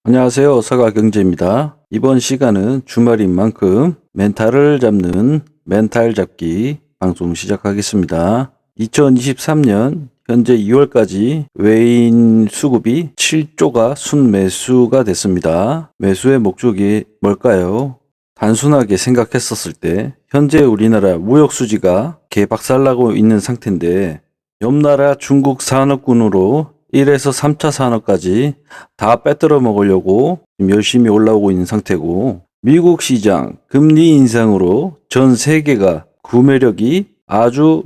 안녕하세요. 서가경제입니다. 이번 시간은 주말인 만큼 멘탈을 잡는 멘탈 잡기 방송 시작하겠습니다. 2023년 현재 2월까지 외인 수급이 7조가 순매수가 됐습니다. 매수의 목적이 뭘까요? 단순하게 생각했었을 때 현재 우리나라 무역 수지가 개박살나고 있는 상태인데 옆 나라 중국 산업군으로 1에서 3차 산업까지 다 빼들어 먹으려고 열심히 올라오고 있는 상태고, 미국 시장 금리 인상으로 전 세계가 구매력이 아주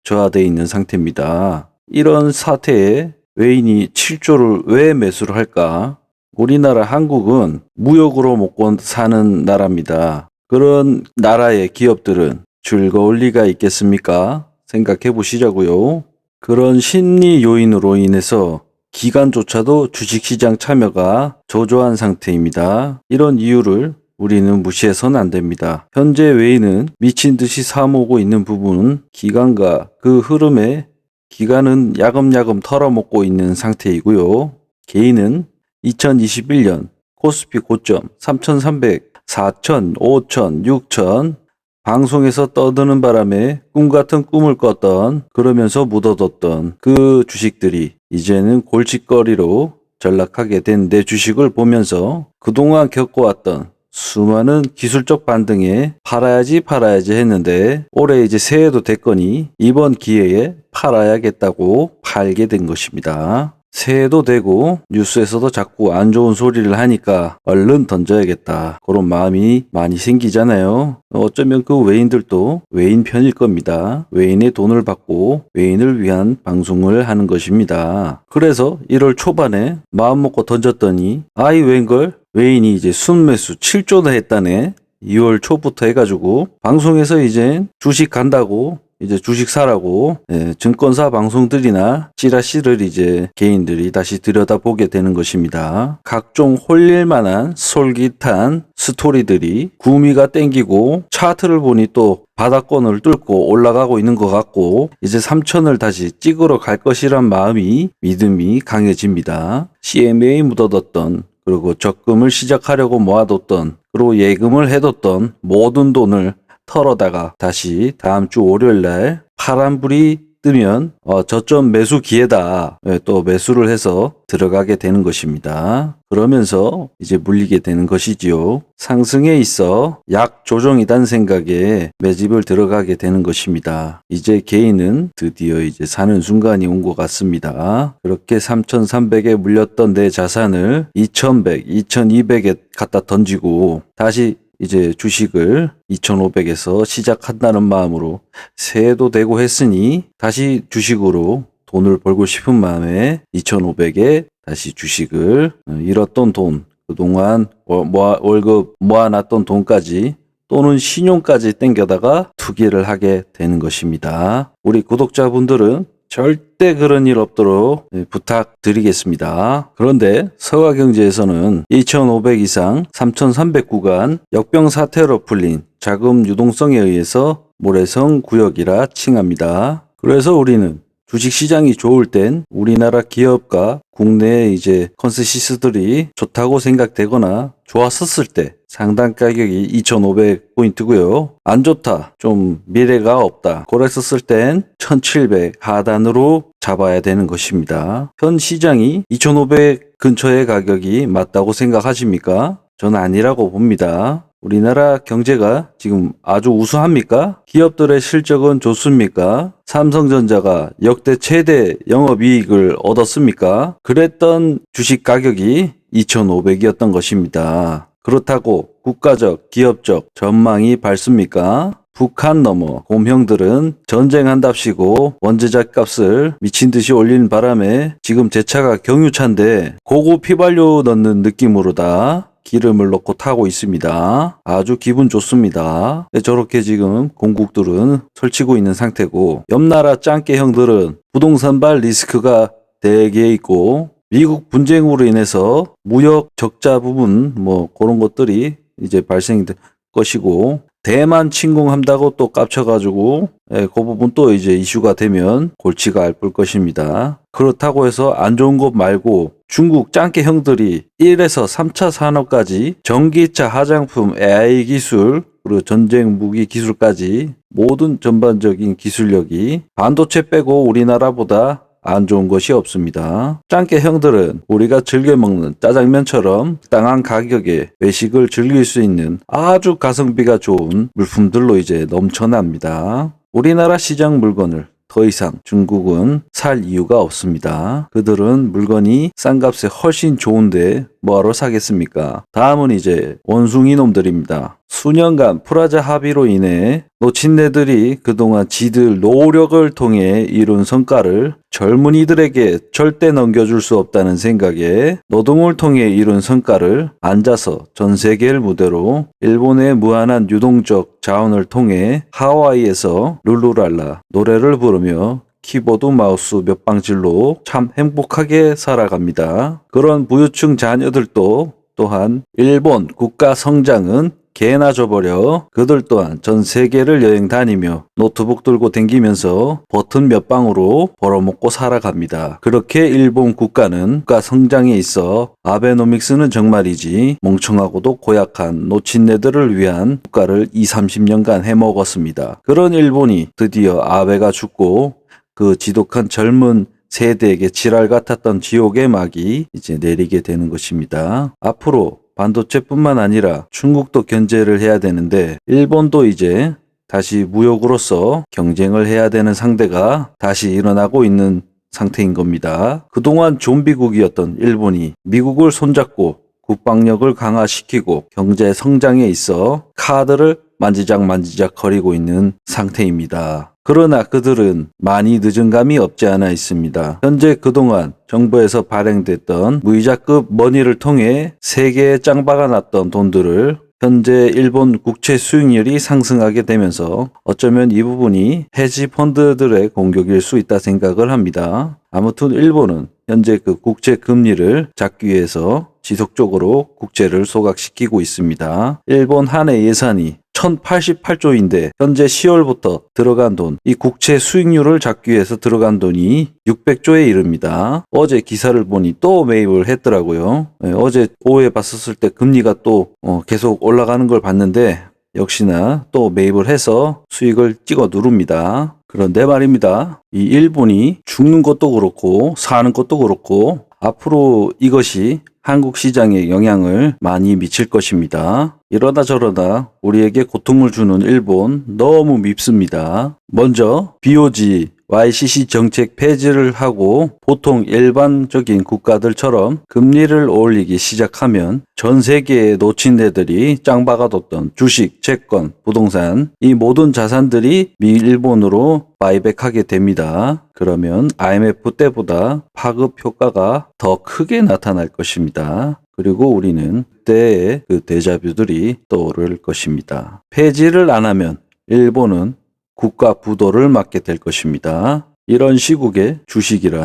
저하되어 있는 상태입니다. 이런 사태에 외인이 7조를 왜 매수를 할까? 우리나라 한국은 무역으로 먹고 사는 나라입니다. 그런 나라의 기업들은 즐거울 리가 있겠습니까? 생각해 보시자고요. 그런 심리 요인으로 인해서 기관조차도 주식시장 참여가 저조한 상태입니다. 이런 이유를 우리는 무시해서는 안 됩니다. 현재 외인은 미친 듯이 사모으고 있는 부분은 기관과 그 흐름에 기관은 야금야금 털어먹고 있는 상태이고요. 개인은 2021년 코스피 고점 3,300, 4,000, 5,000, 6,000 방송에서 떠드는 바람에 꿈같은 꿈을 꿨던, 그러면서 묻어뒀던 그 주식들이 이제는 골칫거리로 전락하게 된 내 주식을 보면서 그동안 겪어왔던 수많은 기술적 반등에 팔아야지 했는데, 올해 이제 새해도 됐거니 이번 기회에 팔아야겠다고 팔게 된 것입니다. 새해도 되고 뉴스에서도 자꾸 안 좋은 소리를 하니까 얼른 던져야겠다, 그런 마음이 많이 생기잖아요. 어쩌면 그 외인들도 외인 편일 겁니다. 외인의 돈을 받고 외인을 위한 방송을 하는 것입니다. 그래서 1월 초반에 마음 먹고 던졌더니 아이 웬걸, 외인이 이제 순매수 7조나 했다네. 2월 초부터 해가지고 방송에서 이제 주식 간다고, 이제 주식 사라고 증권사 방송들이나 찌라시를 이제 개인들이 다시 들여다보게 되는 것입니다. 각종 홀릴만한 솔깃한 스토리들이 구미가 땡기고, 차트를 보니 또 바닥권을 뚫고 올라가고 있는 것 같고, 이제 3천을 다시 찍으러 갈 것이란 마음이, 믿음이 강해집니다. CMA에 묻어뒀던, 그리고 적금을 시작하려고 모아뒀던, 그리고 예금을 해뒀던 모든 돈을 털어다가 다시 다음 주 월요일 날 파란불이 뜨면 저점 매수 기회다, 또 매수를 해서 들어가게 되는 것입니다. 그러면서 이제 물리게 되는 것이지요. 상승에 있어 약 조정이란 생각에 매집을 들어가게 되는 것입니다. 이제 개인은 드디어 이제 사는 순간이 온 것 같습니다. 그렇게 3,300에 물렸던 내 자산을 2,100, 2,200에 갖다 던지고 다시 이제 주식을 2,500에서 시작한다는 마음으로, 새해도 되고 했으니 다시 주식으로 돈을 벌고 싶은 마음에 2,500에 다시 주식을, 잃었던 돈, 그동안 월급 모아놨던 돈까지 또는 신용까지 땡겨다가 투기를 하게 되는 것입니다. 우리 구독자분들은 절대 그런 일 없도록 부탁드리겠습니다. 그런데 서가경제에서는 2,500 이상 3,300 구간 역병 사태로 풀린 자금 유동성에 의해서 모래성 구역이라 칭합니다. 그래서 우리는 주식시장이 좋을 땐 우리나라 기업과 국내의 이제 컨센시스들이 좋다고 생각되거나 좋았었을 때 상당 가격이 2,500포인트고요. 안 좋다, 좀 미래가 없다, 그랬었을 땐 1,700 하단으로 잡아야 되는 것입니다. 현 시장이 2,500 근처의 가격이 맞다고 생각하십니까? 저는 아니라고 봅니다. 우리나라 경제가 지금 아주 우수합니까? 기업들의 실적은 좋습니까? 삼성전자가 역대 최대 영업이익을 얻었습니까? 그랬던 주식 가격이 2,500이었던 것입니다. 그렇다고 국가적, 기업적 전망이 밝습니까? 북한 넘어 곰형들은 전쟁한답시고 원자재 값을 미친 듯이 올리는 바람에 지금 제 차가 경유차인데 고급 휘발유 넣는 느낌으로다 기름을 넣고 타고 있습니다. 아주 기분 좋습니다. 저렇게 지금 공국들은 설치고 있는 상태고, 옆나라 짱깨 형들은 부동산발 리스크가 대개 있고, 미국 분쟁으로 인해서 무역 적자 부분 그런 것들이 이제 발생될 것이고, 대만 침공한다고 또 깝쳐가지고 그 부분 또 이제 이슈가 되면 골치가 앓을 것입니다. 그렇다고 해서 안 좋은 것 말고 중국 짱깨 형들이 1에서 3차 산업까지 전기차, 화장품, AI 기술, 그리고 전쟁 무기 기술까지 모든 전반적인 기술력이 반도체 빼고 우리나라보다 안 좋은 것이 없습니다. 짱깨 형들은 우리가 즐겨 먹는 짜장면처럼 적당한 가격에 외식을 즐길 수 있는 아주 가성비가 좋은 물품들로 이제 넘쳐납니다. 우리나라 시장 물건을 더 이상 중국은 살 이유가 없습니다. 그들은 물건이 싼 값에 훨씬 좋은데 뭐하러 사겠습니까? 다음은 이제 원숭이 놈들입니다. 수년간 프라자 합의로 인해 노친네들이 그동안 지들 노력을 통해 이룬 성과를 젊은이들에게 절대 넘겨줄 수 없다는 생각에 노동을 통해 이룬 성과를 앉아서 전 세계를 무대로 일본의 무한한 유동적 자원을 통해 하와이에서 룰루랄라 노래를 부르며 키보드 마우스 몇 방질로 참 행복하게 살아갑니다. 그런 부유층 자녀들도 또한 일본 국가 성장은 개나 줘버려 그들 또한 전 세계를 여행 다니며 노트북 들고 댕기면서 버튼 몇 방으로 벌어먹고 살아갑니다. 그렇게 일본 국가는 국가 성장에 있어 아베노믹스는 정말이지 멍청하고도 고약한 노친네들을 위한 국가를 20-30년간 해먹었습니다. 그런 일본이 드디어 아베가 죽고 그 지독한 젊은 세대에게 지랄 같았던 지옥의 막이 이제 내리게 되는 것입니다. 앞으로 반도체뿐만 아니라 중국도 견제를 해야 되는데 일본도 이제 다시 무역으로서 경쟁을 해야 되는 상대가 다시 일어나고 있는 상태인 겁니다. 그동안 좀비국이었던 일본이 미국을 손잡고 국방력을 강화시키고 경제 성장에 있어 카드를 만지작 거리고 있는 상태입니다. 그러나 그들은 많이 늦은 감이 없지 않아 있습니다. 현재 그동안 정부에서 발행됐던 무이자급 머니를 통해 세계에 짱박아 놨던 돈들을 현재 일본 국채 수익률이 상승하게 되면서 어쩌면 이 부분이 헤지 펀드들의 공격일 수 있다 생각을 합니다. 아무튼 일본은 현재 그 국채 금리를 잡기 위해서 지속적으로 국채를 소각시키고 있습니다. 일본 한 해 예산이 1088조인데 현재 10월부터 들어간 돈, 이 국채 수익률을 잡기 위해서 들어간 돈이 600조에 이릅니다. 어제 기사를 보니 또 매입을 했더라고요. 어제 오후에 봤었을 때 금리가 또 계속 올라가는 걸 봤는데 역시나 또 매입을 해서 수익을 찍어 누릅니다. 그런데 말입니다. 이 일본이 죽는 것도 그렇고 사는 것도 그렇고 앞으로 이것이 한국 시장에 영향을 많이 미칠 것입니다. 이러다 저러다 우리에게 고통을 주는 일본 너무 밉습니다. 먼저 BOJ, YCC 정책 폐지를 하고 보통 일반적인 국가들처럼 금리를 올리기 시작하면 전 세계의 노친네들이 짱박아뒀던 주식, 채권, 부동산 이 모든 자산들이 일본으로 바이백하게 됩니다. 그러면 IMF 때보다 파급 효과가 더 크게 나타날 것입니다. 그리고 우리는 그때의 그 데자뷰들이 떠오를 것입니다. 폐지를 안 하면 일본은 국가 부도를 맞게 될 것입니다. 이런 시국에 주식을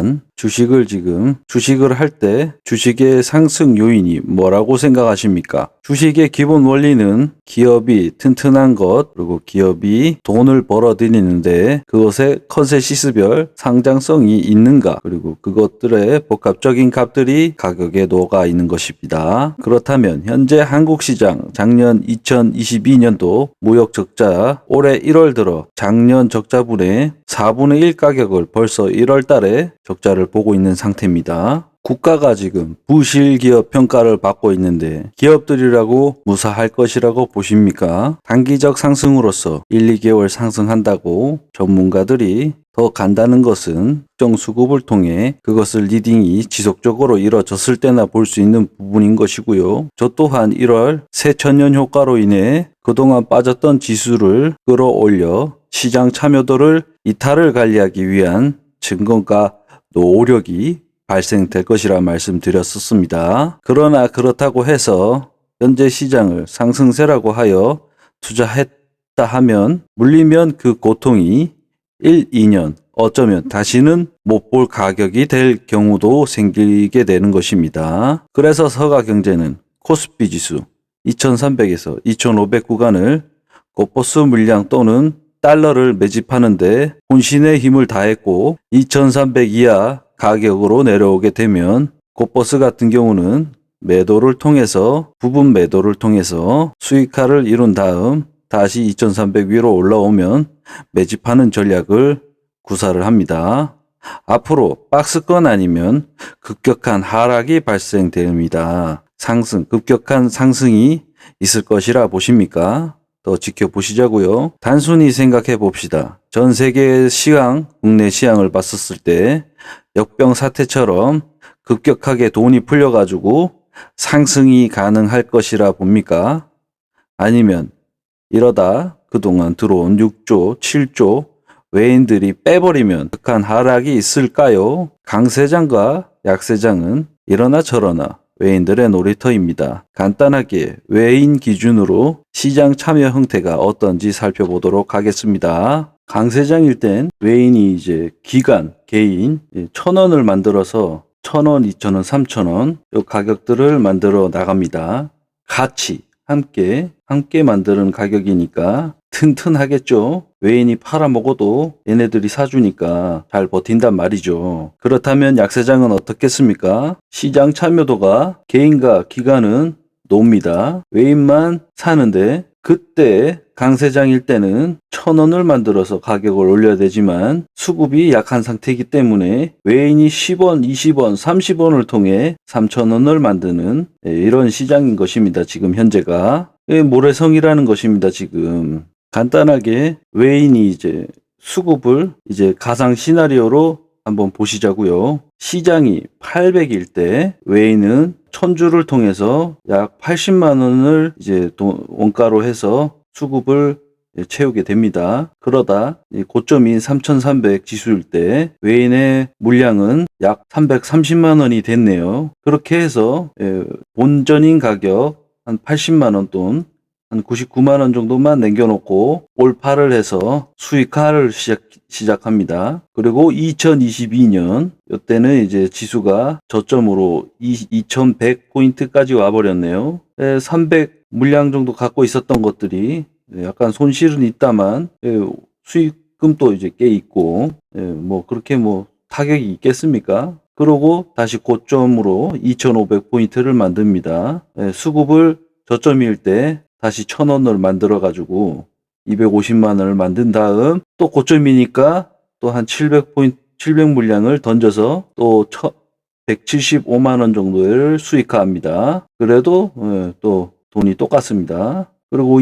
할 때 주식의 상승 요인이 뭐라고 생각하십니까? 주식의 기본 원리는 기업이 튼튼한 것, 그리고 기업이 돈을 벌어들이는데 그것의 컨센시스별 상장성이 있는가, 그리고 그것들의 복합적인 값들이 가격에 녹아 있는 것입니다. 그렇다면 현재 한국 시장 작년 2022년도 무역 적자 올해 1월 들어 작년 적자분의 4분의 1 가격을 벌써 1월 달에 적자를 보고 있는 상태입니다. 국가가 지금 부실기업 평가를 받고 있는데 기업들이라고 무사할 것이라고 보십니까? 단기적 상승으로서 1, 2개월 상승한다고 전문가들이 더 간다는 것은 특정 수급을 통해 그것을 리딩이 지속적으로 이뤄졌을 때나 볼 수 있는 부분인 것이고요. 저 또한 1월 새천년 효과로 인해 그동안 빠졌던 지수를 끌어올려 시장 참여도를 이탈을 관리하기 위한 증거가 노력이 발생될 것이라 말씀드렸었습니다. 그러나 그렇다고 해서 현재 시장을 상승세라고 하여 투자했다 하면 물리면 그 고통이 1, 2년 어쩌면 다시는 못 볼 가격이 될 경우도 생기게 되는 것입니다. 그래서 서가경제는 코스피 지수 2300에서 2500 구간을 코퍼스 물량 또는 달러를 매집하는데 혼신의 힘을 다했고 2300 이하 가격으로 내려오게 되면 코퍼스 같은 경우는 부분 매도를 통해서 수익화를 이룬 다음 다시 2300 위로 올라오면 매집하는 전략을 구사를 합니다. 앞으로 박스권 아니면 급격한 하락이 발생됩니다. 급격한 상승이 있을 것이라 보십니까? 더 지켜보시자고요. 단순히 생각해 봅시다. 전 세계 시황, 국내 시황을 봤었을 때 역병 사태처럼 급격하게 돈이 풀려가지고 상승이 가능할 것이라 봅니까? 아니면 이러다 그동안 들어온 6조, 7조 외인들이 빼버리면 극한 하락이 있을까요? 강세장과 약세장은 이러나 저러나 외인들의 놀이터입니다. 간단하게 외인 기준으로 시장 참여 형태가 어떤지 살펴보도록 하겠습니다. 강세장일 땐 외인이 개인 1,000원을 만들어서 1,000원, 2,000원, 3,000원 이 가격들을 만들어 나갑니다. 같이 함께 만드는 가격이니까 튼튼하겠죠. 외인이 팔아먹어도 얘네들이 사주니까 잘 버틴단 말이죠. 그렇다면 약세장은 어떻겠습니까? 시장 참여도가 개인과 기관은 높습니다. 외인만 사는데 그때 강세장일 때는 1,000원을 만들어서 가격을 올려야 되지만 수급이 약한 상태이기 때문에 외인이 10원, 20원, 30원을 통해 3,000원을 만드는 이런 시장인 것입니다. 지금 현재가. 모래성이라는 것입니다. 지금. 간단하게 외인이 수급을 가상 시나리오로 한번 보시자고요. 시장이 800일 때 외인은 1,000주를 통해서 약 80만 원을 원가로 해서 수급을 채우게 됩니다. 그러다 고점인 3,300 지수일 때 외인의 물량은 약 330만 원이 됐네요. 그렇게 해서 본전인 가격 한 80만 원 돈, 한 99만 원 정도만 남겨놓고 올파를 해서 수익화를 시작합니다. 그리고 2022년 이때는 지수가 저점으로 2100포인트까지 와버렸네요. 300 물량 정도 갖고 있었던 것들이 약간 손실은 있다만 수익금도 꽤 있고 그렇게 타격이 있겠습니까? 그러고 다시 고점으로 2500포인트를 만듭니다. 수급을 저점일 때 다시 1,000원을 만들어 가지고 250만 원을 만든 다음 또 고점이니까 또 한 700포인트, 700 물량을 던져서 또 175만 원 정도를 수익화합니다. 그래도 또 돈이 똑같습니다. 그리고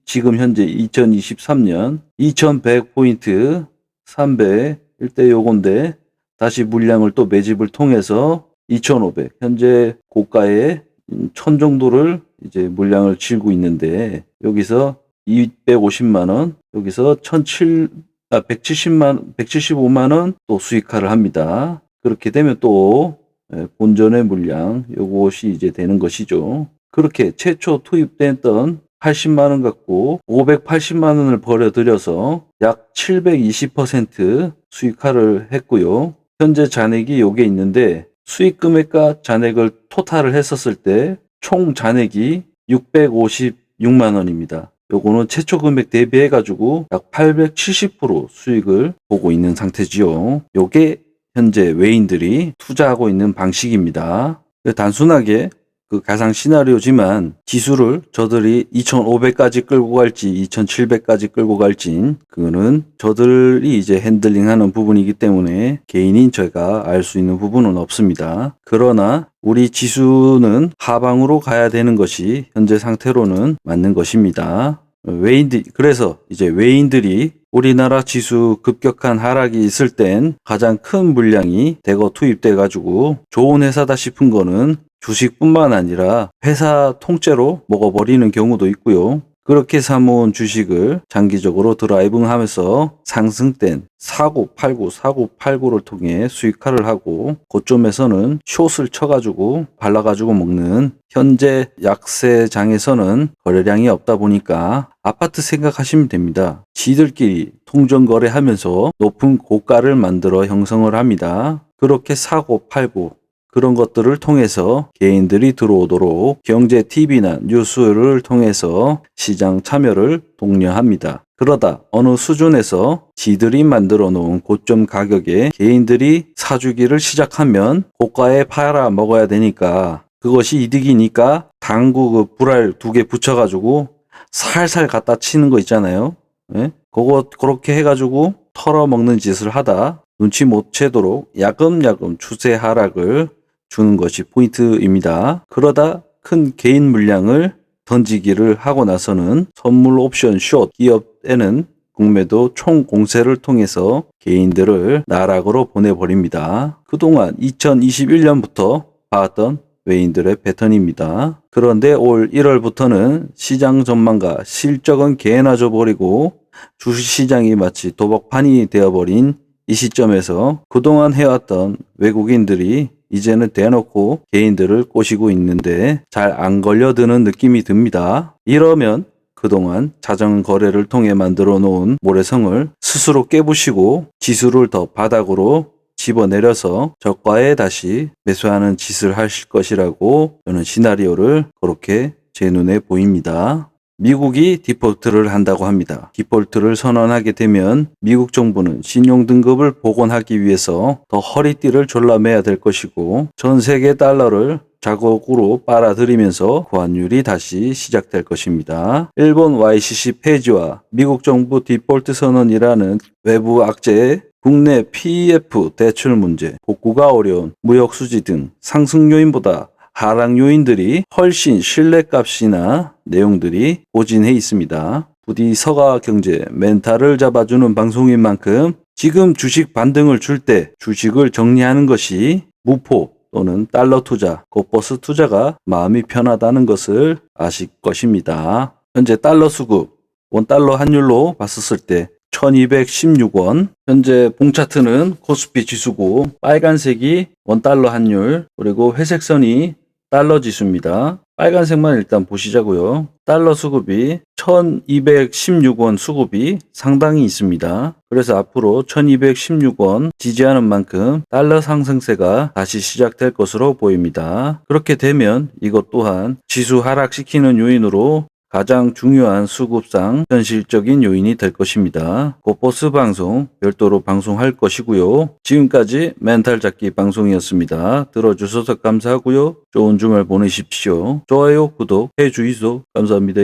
지금 현재 2023년 2100포인트 300 일대 요건데 다시 물량을 또 매집을 통해서 2500 현재 고가의 1,000 정도를 물량을 쥐고 있는데 여기서 250만 원, 여기서 175만 원 또 수익화를 합니다. 그렇게 되면 또 본전의 물량 요것이 되는 것이죠. 그렇게 최초 투입됐던 80만 원 갖고 580만 원을 벌어들여서 약 720% 수익화를 했고요. 현재 잔액이 요게 있는데 수익 금액과 잔액을 토탈을 했었을 때 총 잔액이 656만 원입니다. 요거는 최초 금액 대비해 가지고 약 870% 수익을 보고 있는 상태지요. 요게 현재 외인들이 투자하고 있는 방식입니다. 단순하게 그 가상 시나리오지만 지수를 저들이 2500까지 끌고 갈지 2700까지 끌고 갈지 그거는 저들이 핸들링하는 부분이기 때문에 개인인 제가 알 수 있는 부분은 없습니다. 그러나 우리 지수는 하방으로 가야 되는 것이 현재 상태로는 맞는 것입니다. 그래서 외인들이 우리나라 지수 급격한 하락이 있을 땐 가장 큰 물량이 대거 투입돼 가지고 좋은 회사다 싶은 거는 주식뿐만 아니라 회사 통째로 먹어버리는 경우도 있고요. 그렇게 사모은 주식을 장기적으로 드라이빙하면서 상승된 사고 팔고를 통해 수익화를 하고 고점에서는 숏을 쳐가지고 발라가지고 먹는 현재 약세장에서는 거래량이 없다 보니까 아파트 생각하시면 됩니다. 지들끼리 통정거래하면서 높은 고가를 만들어 형성을 합니다. 그렇게 사고 팔고 그런 것들을 통해서 개인들이 들어오도록 경제 TV나 뉴스를 통해서 시장 참여를 독려합니다. 그러다 어느 수준에서 지들이 만들어 놓은 고점 가격에 개인들이 사주기를 시작하면 고가에 팔아 먹어야 되니까 그것이 이득이니까 당구 그 불알 2개 붙여가지고 살살 갖다 치는 거 있잖아요. 예? 그거 그렇게 해가지고 털어먹는 짓을 하다 눈치 못 채도록 야금야금 추세 하락을 주는 것이 포인트입니다. 그러다 큰 개인 물량을 던지기를 하고 나서는 선물 옵션 숏 기업에는 국매도 총 공세를 통해서 개인들을 나락으로 보내버립니다. 그동안 2021년부터 봐왔던 외인들의 패턴입니다. 그런데 올 1월부터는 시장 전망과 실적은 개나 줘버리고 주식시장이 마치 도박판이 되어버린 이 시점에서 그동안 해왔던 외국인들이 이제는 대놓고 개인들을 꼬시고 있는데 잘 안 걸려드는 느낌이 듭니다. 이러면 그동안 자전거래를 통해 만들어 놓은 모래성을 스스로 깨부시고 지수를 더 바닥으로 집어내려서 저가에 다시 매수하는 짓을 하실 것이라고 저는 시나리오를 그렇게 제 눈에 보입니다. 미국이 디폴트를 한다고 합니다. 디폴트를 선언하게 되면 미국 정부는 신용등급을 복원하기 위해서 더 허리띠를 졸라매야 될 것이고 전 세계 달러를 자국으로 빨아들이면서 환율이 다시 시작될 것입니다. 일본 YCC 폐지와 미국 정부 디폴트 선언이라는 외부 악재에 국내 PEF 대출 문제, 복구가 어려운 무역 수지 등 상승 요인보다 하락 요인들이 훨씬 신뢰값이나 내용들이 고진해 있습니다. 부디 서가경제 멘탈을 잡아주는 방송인 만큼 지금 주식 반등을 줄 때 주식을 정리하는 것이 무포 또는 달러 투자, 고버스 투자가 마음이 편하다는 것을 아실 것입니다. 현재 달러 수급, 원달러 환율로 봤었을 때 1216원, 현재 봉차트는 코스피 지수고 빨간색이 원달러 환율, 그리고 회색선이 달러 지수입니다. 빨간색만 일단 보시자고요. 달러 수급이 1216원 수급이 상당히 있습니다. 그래서 앞으로 1216원 지지하는 만큼 달러 상승세가 다시 시작될 것으로 보입니다. 그렇게 되면 이것 또한 지수 하락시키는 요인으로 가장 중요한 수급상 현실적인 요인이 될 것입니다. 고버스 방송 별도로 방송할 것이고요. 지금까지 멘탈 잡기 방송이었습니다. 들어주셔서 감사하고요. 좋은 주말 보내십시오. 좋아요, 구독 해주이소. 감사합니다.